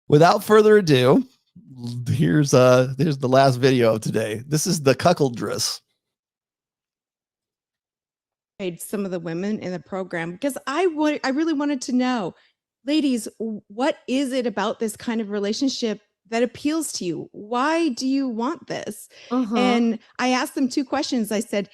Without further ado, here's the last video of today. This is the cuckoldress. Some of the women in the program because I really wanted to know, ladies, what is it about this kind of relationship that appeals to you? Why do you want this? And I asked them two questions. I said,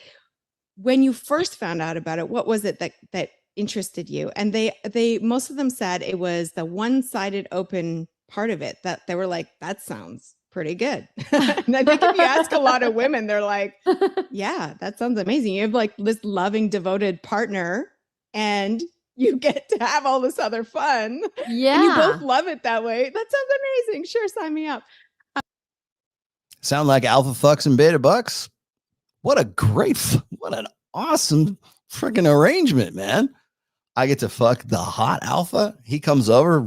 when you first found out about it, what was it that interested you? And they most of them said it was the one-sided open part of it, that they were like, that sounds pretty good. And I think if you ask a lot of women, they're like, yeah, that sounds amazing. You have like this loving, devoted partner and you get to have all this other fun. Yeah. And you both love it that way. That sounds amazing. Sure, sign me up. Sound like alpha fucks and beta bucks? What an awesome freaking arrangement, man. I get to fuck the hot alpha. He comes over,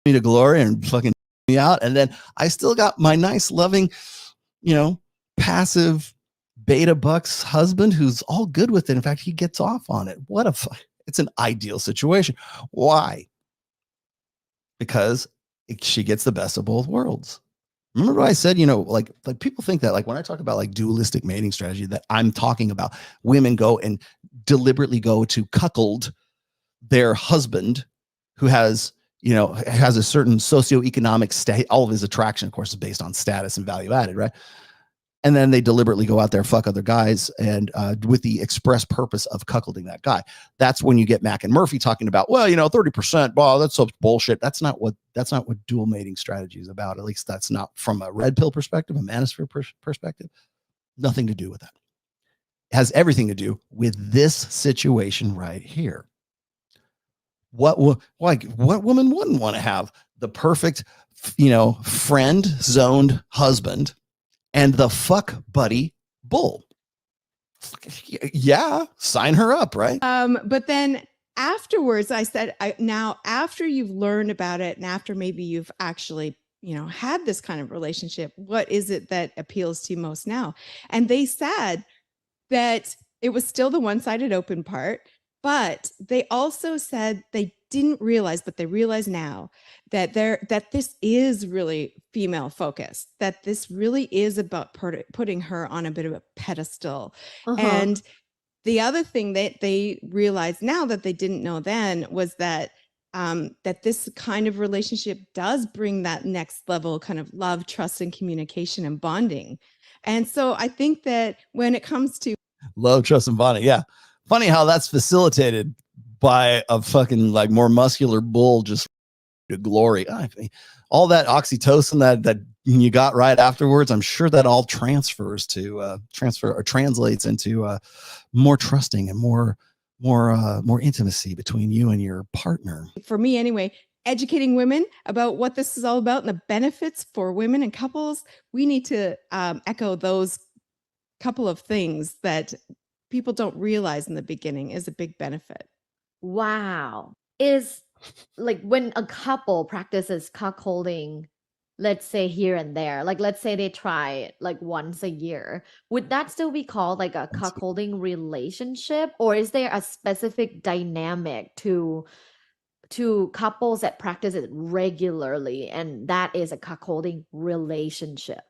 me to glory and fucking me out. And then I still got my nice, loving, passive beta bucks husband who's all good with it. In fact, he gets off on it. It's an ideal situation. Why? Because she gets the best of both worlds. Remember what I said, like people think that like when I talk about like dualistic mating strategy, that I'm talking about women go and deliberately go to cuckold their husband who has a certain socioeconomic state. All of his attraction, of course, is based on status and value added, right? And then they deliberately go out there, fuck other guys, and with the express purpose of cuckolding that guy. That's when you get Mac and Murphy talking about, 30%. Wow, that's so bullshit. That's not what dual mating strategy is about. At least that's not from a red pill perspective, a manosphere perspective. Nothing to do with that. It has everything to do with this situation right here. What woman wouldn't want to have the perfect, friend zoned husband and the fuck buddy bull? Yeah, sign her up, right? But then afterwards, I said, now after you've learned about it and after maybe you've actually, had this kind of relationship, what is it that appeals to you most now? And they said that it was still the one-sided open part, but they also said they didn't realize, but they realize now that this is really female focused, that this really is about putting her on a bit of a pedestal. And the other thing that they realize now that they didn't know then was that that this kind of relationship does bring that next level kind of love, trust, and communication and bonding. And so I think that when it comes to love, trust, and bonding, yeah. Funny how that's facilitated by a fucking like more muscular bull just to glory. All that oxytocin that you got right afterwards, I'm sure that all translates into more trusting and more intimacy between you and your partner. For me anyway, educating women about what this is all about and the benefits for women and couples, we need to echo those couple of things that people don't realize in the beginning is a big benefit. Wow. Is like when a couple practices cuckolding, let's say here and there, like let's say they try it like once a year, would that still be called like a cuckolding relationship? Or is there a specific dynamic to couples that practice it regularly and that is a cuckolding relationship?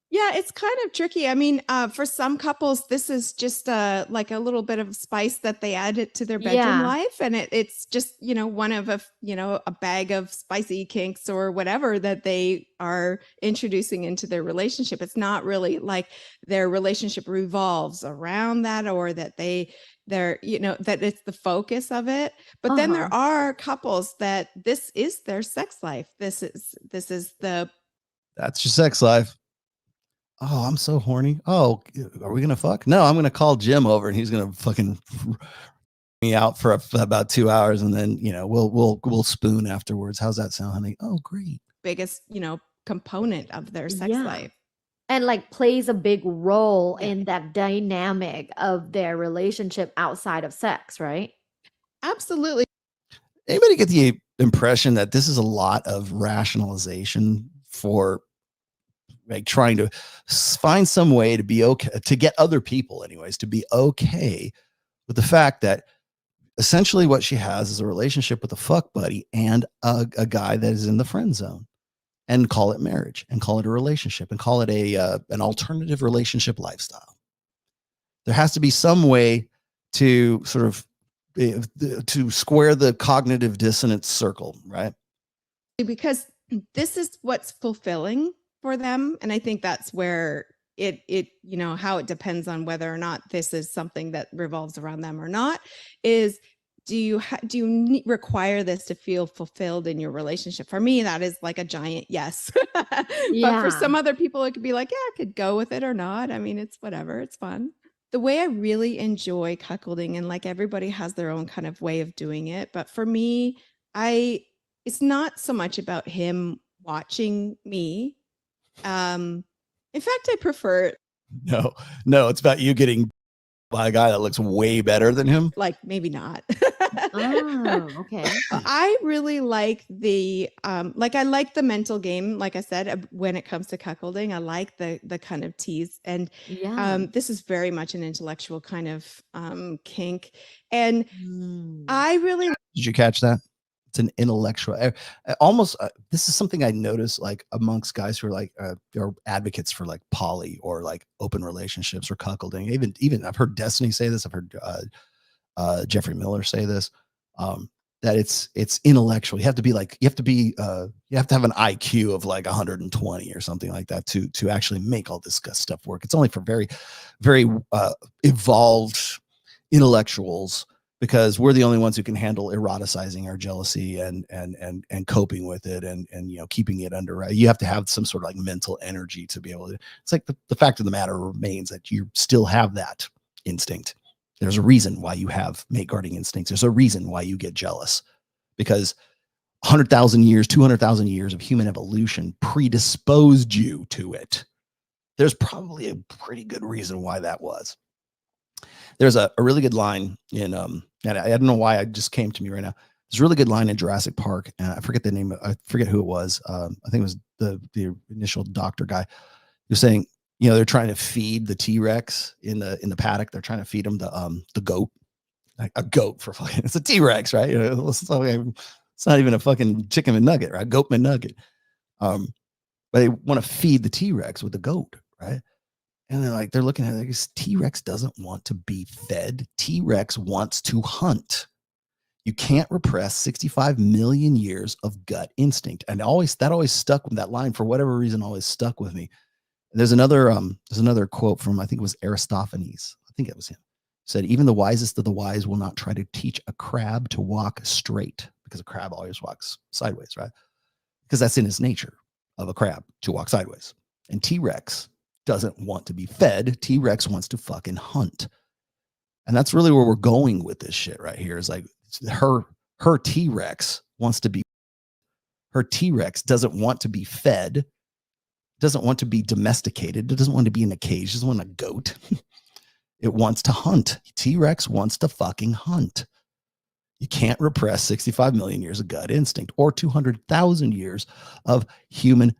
Yeah, it's kind of tricky. I mean, for some couples, this is just like a little bit of spice that they add to their bedroom life. And it's just, one of a bag of spicy kinks or whatever that they are introducing into their relationship. It's not really like their relationship revolves around that or that that it's the focus of it. But then there are couples that this is their sex life. That's your sex life. Oh, I'm so horny. Oh, are we going to fuck? No, I'm going to call Jim over and he's going to fucking me out for about 2 hours. And then, we'll spoon afterwards. How's that sound, honey? Oh, great. Biggest, component of their sex life. And like plays a big role in that dynamic of their relationship outside of sex, right? Absolutely. Anybody get the impression that this is a lot of rationalization for like trying to find some way to be okay, to get other people anyways, to be okay with the fact that essentially what she has is a relationship with a fuck buddy and a guy that is in the friend zone, and call it marriage and call it a relationship and call it an alternative relationship lifestyle. There has to be some way to sort of to square the cognitive dissonance circle, right? Because this is what's fulfilling for them. And I think that's where how it depends on whether or not this is something that revolves around them or not, is do you require this to feel fulfilled in your relationship? For me, that is like a giant yes. But for some other people, it could be like, yeah, I could go with it or not. I mean, it's whatever. It's fun. The way I really enjoy cuckolding, and like everybody has their own kind of way of doing it, but for me, it's not so much about him watching me. In fact, I prefer No, it's about you getting by a guy that looks way better than him. like maybe not. Oh, okay. I really like the I like the mental game, like I said, when it comes to cuckolding. I like the kind of tease, and Yeah. this is very much an intellectual kind of kink, and Mm. I really Did you catch that? It's an intellectual, almost. This is something I notice, like amongst guys who are like they're advocates for like poly or like open relationships or cuckolding. Even I've heard Destiny say this. I've heard Jeffrey Miller say this. That it's intellectual. You have to have an IQ of like 120 or something like that to actually make all this stuff work. It's only for very, very evolved intellectuals, because we're the only ones who can handle eroticizing our jealousy and coping with it and keeping it under. You have to have some sort of like mental energy to be able to. It's like the fact of the matter remains that you still have that instinct. There's a reason why you have mate guarding instincts. There's a reason why you get jealous, because 100,000 years, 200,000 years of human evolution predisposed you to it. There's probably a pretty good reason why that was. There's a really good line in and I don't know why it just came to me right now. There's a really good line in Jurassic Park, and I forget the name. I forget who it was. I think it was the initial doctor guy. He was saying, they're trying to feed the T-Rex in the paddock. They're trying to feed him the goat, like a goat for fucking. It's a T-Rex, right? It's not even a fucking chicken McNugget, right? Goat McNugget. But they want to feed the T-Rex with the goat, right? And they're looking at it like, T-Rex doesn't want to be fed. T-Rex wants to hunt. You can't repress 65 million years of gut instinct. And that always stuck with that line, for whatever reason, always stuck with me. There's another quote from, I think it was Aristophanes. I think it was him. Said, even the wisest of the wise will not try to teach a crab to walk straight, because a crab always walks sideways, right? Because that's in its nature of a crab to walk sideways. And T-Rex doesn't want to be fed. T-Rex wants to fucking hunt. And that's really where we're going with this shit right here. Is like her T-Rex wants to be, her T-Rex doesn't want to be fed, doesn't want to be domesticated. It doesn't want to be in a cage. It doesn't want a goat. It wants to hunt. T-Rex wants to fucking hunt. You can't repress 65 million years of gut instinct or 200,000 years of human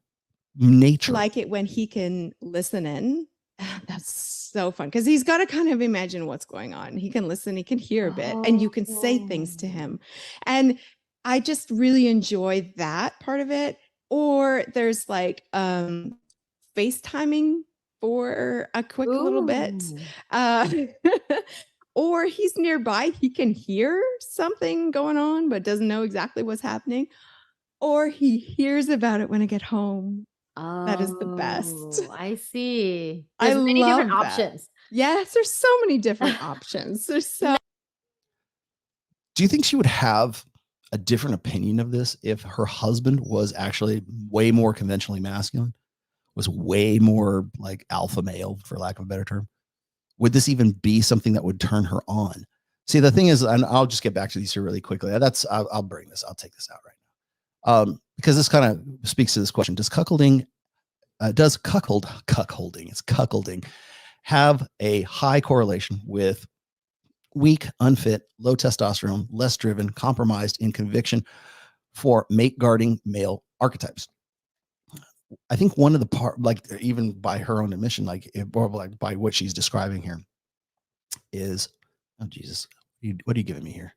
nature. Like it when he can listen in. That's so fun, because he's got to kind of imagine what's going on. He can listen, he can hear a bit, and you can say things to him. And I just really enjoy that part of it. Or there's like FaceTiming for a quick little bit. Or he's nearby, he can hear something going on, but doesn't know exactly what's happening. Or he hears about it when I get home. That is the best. I see. I There's many love different that. options. Yes, there's so many different options. There's so. Do you think she would have a different opinion of this if her husband was actually way more conventionally masculine, was way more like alpha male, for lack of a better term? Would this even be something that would turn her on? See, the thing is, and I'll just get back to these here really quickly. I'll bring this. I'll take this out right now. Because this kind of speaks to this question. Does cuckolding have a high correlation with weak, unfit, low testosterone, less driven, compromised in conviction for mate guarding male archetypes? I think one of the part, like even by her own admission, or by what she's describing here, is, oh Jesus, what are you giving me here?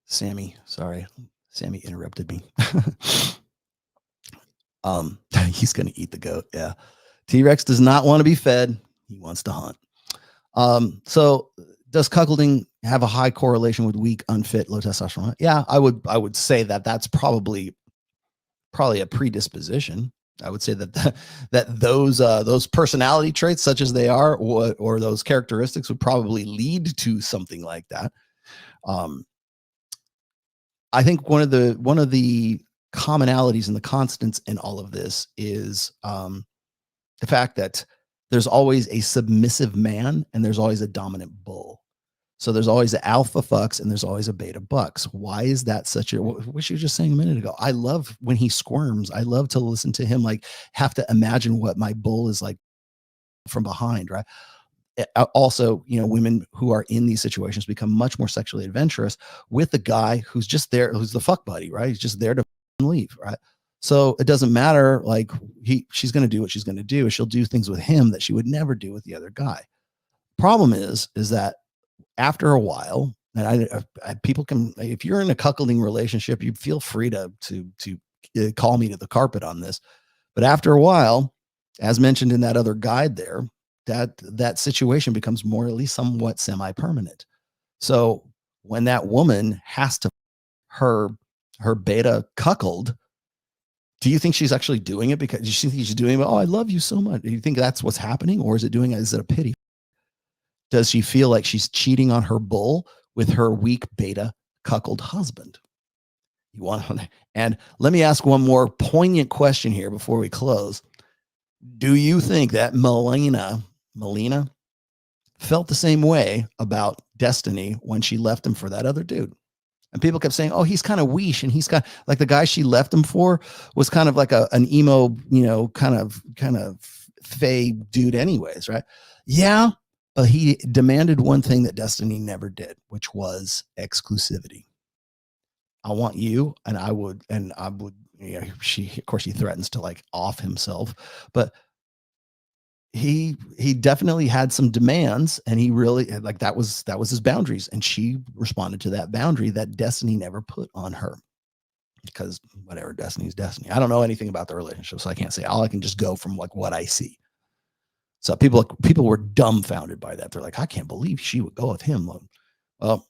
Sammy, sorry. Sammy interrupted me. He's going to eat the goat. Yeah. T-Rex does not want to be fed. He wants to hunt. So does cuckolding have a high correlation with weak, unfit, low testosterone? Yeah, I would say that that's probably a predisposition. I would say that those personality traits, such as they are, or those characteristics, would probably lead to something like that. I think one of the commonalities and the constants in all of this is the fact that there's always a submissive man and there's always a dominant bull. So there's always the alpha fucks and there's always a beta bucks. Why is that such a, what you were just saying a minute ago? I love when he squirms. I love to listen to him, like have to imagine what my bull is like from behind, right? Also, women who are in these situations become much more sexually adventurous with the guy who's just there, who's the fuck buddy, right? He's just there to leave, right? So it doesn't matter. Like she's going to do what she's going to do. She'll do things with him that she would never do with the other guy. Problem is that after a while, and people can, if you're in a cuckolding relationship, you feel free to call me to the carpet on this. But after a while, as mentioned in that other guide there, that situation becomes more, at least somewhat semi-permanent. So when that woman has to her beta cuckold, do you think she's actually doing it because she thinks she's doing it? Oh, I love you so much. Do you think that's what's happening, or is it a pity? Does she feel like she's cheating on her bull with her weak beta cuckold husband? And let me ask one more poignant question here before we close. Do you think that Melina felt the same way about Destiny when she left him for that other dude? And people kept saying, oh, he's kind of weesh. And he's got like the guy she left him for was kind of like an emo, kind of fey dude anyways, right? Yeah. But he demanded one thing that Destiny never did, which was exclusivity. I want you. And I would, of course he threatens to like off himself, but he definitely had some demands, and he really, like, that was his boundaries, and she responded to that boundary that Destiny never put on her, because whatever, Destiny's Destiny. I don't know anything about the relationship, so I can't say. All I can just go from like what I see. So people were dumbfounded by that. They're like, I can't believe she would go with him. Well,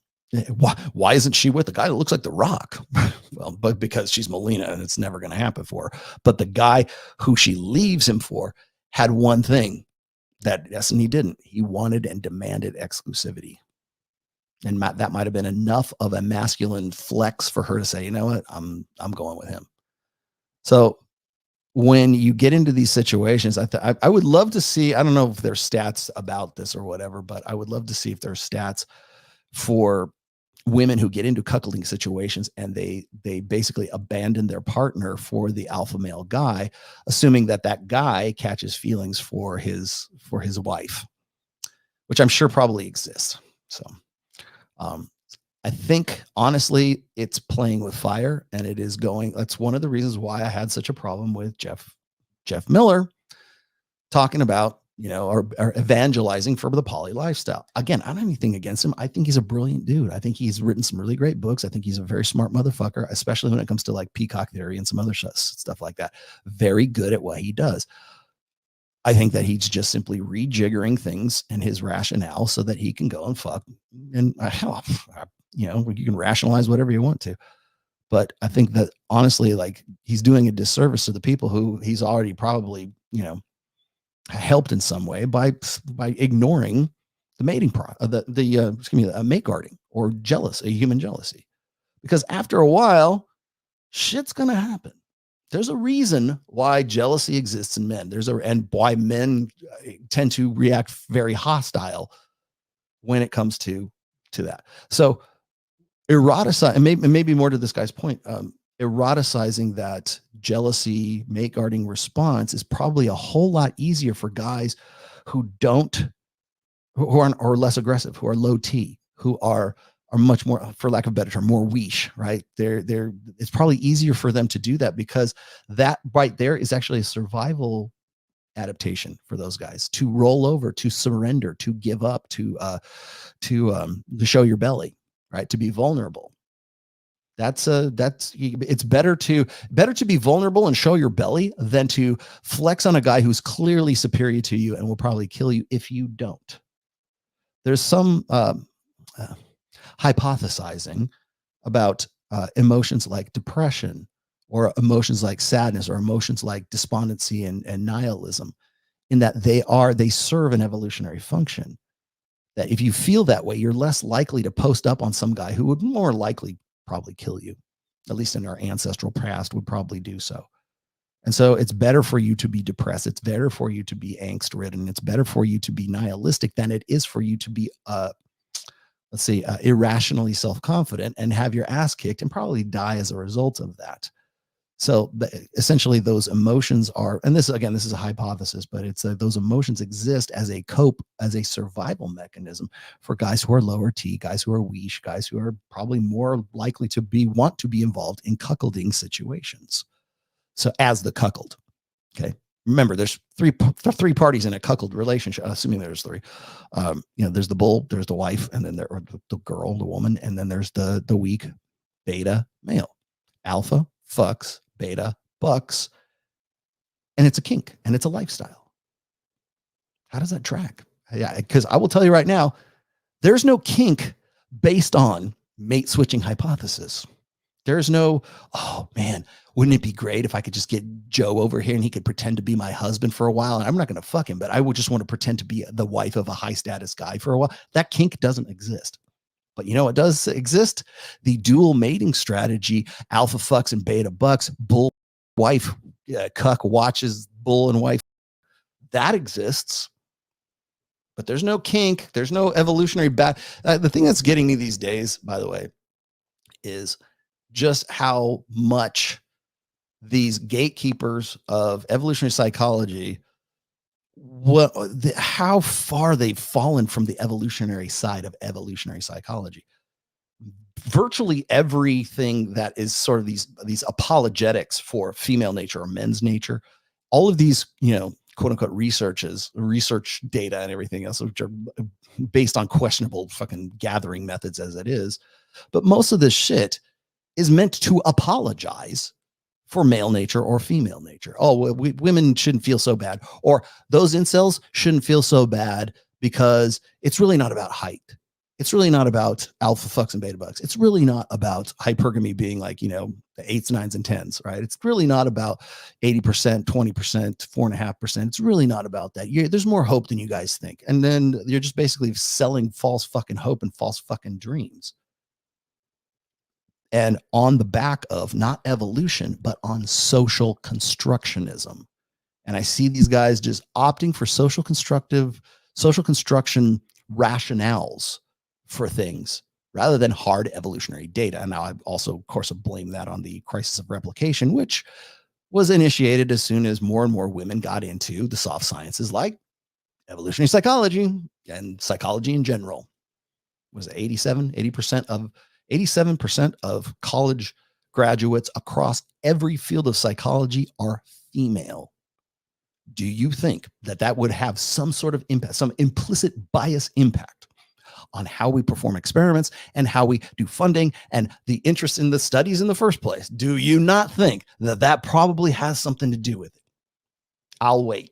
why isn't she with the guy that looks like The Rock? Well, but because she's Melina and it's never going to happen for her. But the guy who she leaves him for had one thing that Destiny didn't. He wanted and demanded exclusivity. And that might have been enough of a masculine flex for her to say, you know what, I'm going with him. So when you get into these situations, I would love to see, I don't know if there's stats about this or whatever, but I would love to see if there's stats for women who get into cuckolding situations and they basically abandon their partner for the alpha male guy, assuming that guy catches feelings for his wife, which I'm sure probably exists. So I think honestly it's playing with fire, and it is going. That's one of the reasons why I had such a problem with Jeff Miller talking about, or evangelizing for the poly lifestyle. Again, I don't have anything against him. I think he's a brilliant dude. I think he's written some really great books. I think he's a very smart motherfucker, especially when it comes to like peacock theory and some other stuff like that. Very good at what he does. I think that he's just simply rejiggering things and his rationale so that he can go and fuck. And you can rationalize whatever you want to. But I think that honestly, like, he's doing a disservice to the people who he's already probably, helped in some way by ignoring the mating mate guarding or human jealousy. Because after a while, shit's gonna happen. There's a reason why jealousy exists in men. And why men tend to react very hostile when it comes to that. So eroticize, and maybe more to this guy's point, eroticizing that jealousy, mate guarding response is probably a whole lot easier for guys who are less aggressive, who are low T, who are much more, for lack of a better term, more weesh, right? It's probably easier for them to do that, because that right there is actually a survival adaptation for those guys, to roll over, to surrender, to give up, to show your belly, right? To be vulnerable. It's better to be vulnerable and show your belly than to flex on a guy who's clearly superior to you and will probably kill you if you don't. There's some hypothesizing about emotions like depression or emotions like sadness or emotions like despondency and nihilism, in that they serve an evolutionary function. That if you feel that way, you're less likely to post up on some guy who would more likely probably kill you, at least in our ancestral past would probably do so. And so it's better for you to be depressed. It's better for you to be angst ridden. It's better for you to be nihilistic than it is for you to be, irrationally self-confident and have your ass kicked and probably die as a result of that. So essentially those emotions are, and this is a hypothesis, but it's those emotions exist as a survival mechanism for guys who are lower T, guys who are weesh, guys who are probably more likely to want to be involved in cuckolding situations. So as the cuckold, okay. Remember, there's three parties in a cuckold relationship, assuming there's three. There's the bull, there's the wife, and then or the girl, the woman, and then there's the weak beta male. Alpha fucks, beta bucks, and it's a kink and it's a lifestyle. How does that track? Yeah, because I will tell you right now, there's no kink based on mate switching hypothesis. There's no, oh man, wouldn't it be great if I could just get Joe over here and he could pretend to be my husband for a while? And I'm not going to fuck him, but I would just want to pretend to be the wife of a high status guy for a while. That kink doesn't exist. But you know what does exist? The dual mating strategy, alpha fucks and beta bucks, bull wife cuck watches bull and wife. That exists. But there's no kink. There's no evolutionary the thing that's getting me these days, by the way, is just how much these gatekeepers of evolutionary psychology, how far they've fallen from the evolutionary side of evolutionary psychology. Virtually everything that is sort of these apologetics for female nature or men's nature, all of these, quote unquote research data and everything else, which are based on questionable fucking gathering methods as it is. But most of this shit is meant to apologize for male nature or female nature. Oh, women shouldn't feel so bad, or those incels shouldn't feel so bad because it's really not about height. It's really not about alpha fucks and beta bucks. It's really not about hypergamy being like, the 8s, 9s, and 10s, right? It's really not about 80%, 20%, 4.5%. It's really not about that. There's more hope than you guys think. And then you're just basically selling false fucking hope and false fucking dreams. And on the back of not evolution, but on social constructionism. And I see these guys just opting for social construction rationales for things rather than hard evolutionary data. And now I also, of course, blame that on the crisis of replication, which was initiated as soon as more and more women got into the soft sciences like evolutionary psychology and psychology in general. Was 87% of college graduates across every field of psychology are female. Do you think that would have some sort of impact, some implicit bias impact on how we perform experiments and how we do funding and the interest in the studies in the first place? Do you not think that probably has something to do with it? I'll wait.